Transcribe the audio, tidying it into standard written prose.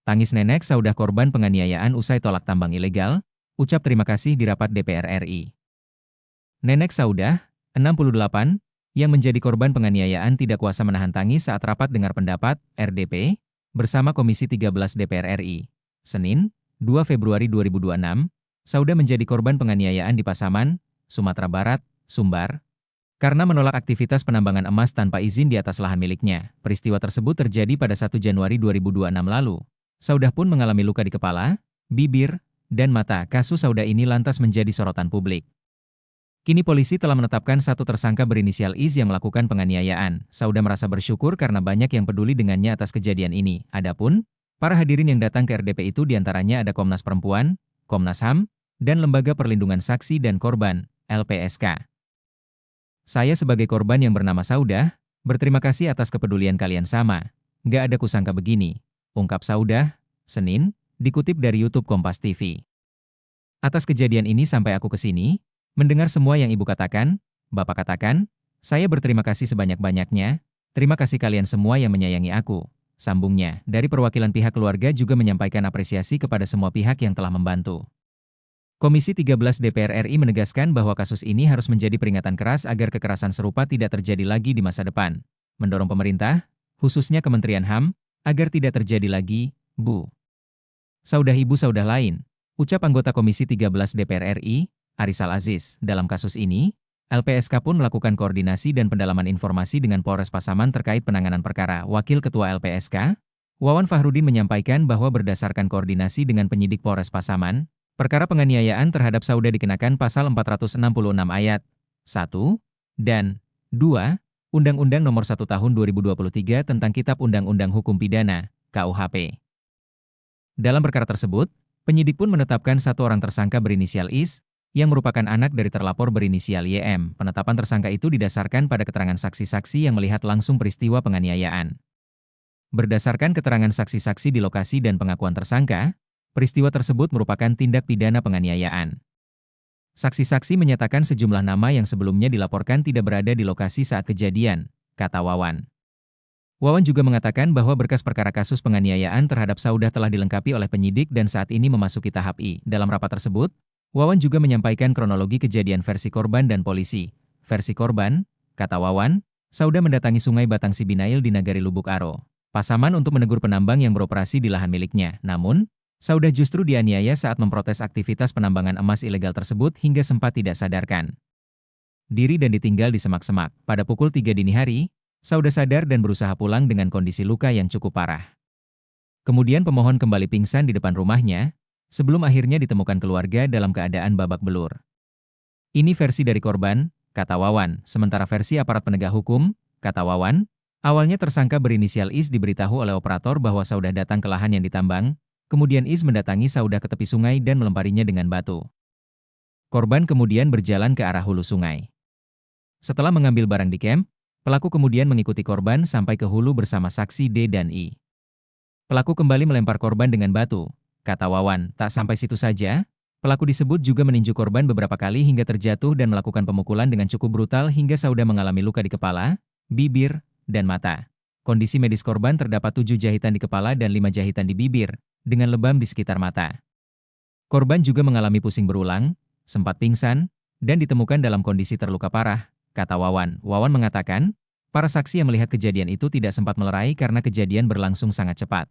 Tangis nenek Saudah korban penganiayaan usai tolak tambang ilegal, ucap terima kasih di rapat DPR RI. Nenek Saudah, 68, yang menjadi korban penganiayaan tidak kuasa menahan tangis saat rapat dengar pendapat, RDP, bersama Komisi 13 DPR RI. Senin, 2 Februari 2026, Saudah menjadi korban penganiayaan di Pasaman, Sumatera Barat, Sumbar, karena menolak aktivitas penambangan emas tanpa izin di atas lahan miliknya. Peristiwa tersebut terjadi pada 1 Januari 2026 lalu. Saudah pun mengalami luka di kepala, bibir, dan mata. Kasus Saudah ini lantas menjadi sorotan publik. Kini polisi telah menetapkan satu tersangka berinisial IZ yang melakukan penganiayaan. Saudah merasa bersyukur karena banyak yang peduli dengannya atas kejadian ini. Adapun para hadirin yang datang ke RDP itu diantaranya ada Komnas Perempuan, Komnas HAM, dan Lembaga Perlindungan Saksi dan Korban, LPSK. Saya sebagai korban yang bernama Saudah, berterima kasih atas kepedulian kalian sama. Gak ada kusangka begini, ungkap Saudah, Senin, dikutip dari YouTube Kompas TV. Atas kejadian ini sampai aku ke sini, mendengar semua yang Ibu katakan, Bapak katakan, saya berterima kasih sebanyak-banyaknya, terima kasih kalian semua yang menyayangi aku. Sambungnya, dari perwakilan pihak keluarga juga menyampaikan apresiasi kepada semua pihak yang telah membantu. Komisi 13 DPR RI menegaskan bahwa kasus ini harus menjadi peringatan keras agar kekerasan serupa tidak terjadi lagi di masa depan. Mendorong pemerintah, khususnya Kementerian HAM, agar tidak terjadi lagi, Bu. Saudah ibu saudah lain, ucap anggota Komisi 13 DPR RI, Arisal Aziz. Dalam kasus ini, LPSK pun melakukan koordinasi dan pendalaman informasi dengan Polres Pasaman terkait penanganan perkara. Wakil Ketua LPSK, Wawan Fahrudin menyampaikan bahwa berdasarkan koordinasi dengan penyidik Polres Pasaman, perkara penganiayaan terhadap Saudah dikenakan Pasal 466 Ayat 1 dan 2 Undang-Undang Nomor 1 Tahun 2023 tentang Kitab Undang-Undang Hukum Pidana, KUHP. Dalam perkara tersebut, penyidik pun menetapkan satu orang tersangka berinisial IS, yang merupakan anak dari terlapor berinisial YM. Penetapan tersangka itu didasarkan pada keterangan saksi-saksi yang melihat langsung peristiwa penganiayaan. Berdasarkan keterangan saksi-saksi di lokasi dan pengakuan tersangka, peristiwa tersebut merupakan tindak pidana penganiayaan. Saksi-saksi menyatakan sejumlah nama yang sebelumnya dilaporkan tidak berada di lokasi saat kejadian, kata Wawan. Wawan juga mengatakan bahwa berkas perkara kasus penganiayaan terhadap Saudah telah dilengkapi oleh penyidik dan saat ini memasuki tahap I. Dalam rapat tersebut, Wawan juga menyampaikan kronologi kejadian versi korban dan polisi. Versi korban, kata Wawan, Saudah mendatangi Sungai Batang Sibinail di Nagari Lubuk Aro, Pasaman untuk menegur penambang yang beroperasi di lahan miliknya. Namun, Saudah justru dianiaya saat memprotes aktivitas penambangan emas ilegal tersebut hingga sempat tidak sadarkan diri dan ditinggal di semak-semak. Pada pukul 3 dini hari, Saudah sadar dan berusaha pulang dengan kondisi luka yang cukup parah. Kemudian pemohon kembali pingsan di depan rumahnya, sebelum akhirnya ditemukan keluarga dalam keadaan babak belur. Ini versi dari korban, kata Wawan. Sementara versi aparat penegak hukum, kata Wawan, awalnya tersangka berinisial IS diberitahu oleh operator bahwa Saudah datang ke lahan yang ditambang. Kemudian IS mendatangi Saudah ke tepi sungai dan melemparinya dengan batu. Korban kemudian berjalan ke arah hulu sungai. Setelah mengambil barang di camp, pelaku kemudian mengikuti korban sampai ke hulu bersama saksi D dan I. Pelaku kembali melempar korban dengan batu, kata Wawan. Tak sampai situ saja, pelaku disebut juga meninju korban beberapa kali hingga terjatuh dan melakukan pemukulan dengan cukup brutal hingga Saudah mengalami luka di kepala, bibir, dan mata. Kondisi medis korban terdapat 7 jahitan di kepala dan 5 jahitan di bibir, dengan lebam di sekitar mata. Korban juga mengalami pusing berulang, sempat pingsan, dan ditemukan dalam kondisi terluka parah, kata Wawan. Wawan mengatakan, para saksi yang melihat kejadian itu tidak sempat melerai karena kejadian berlangsung sangat cepat.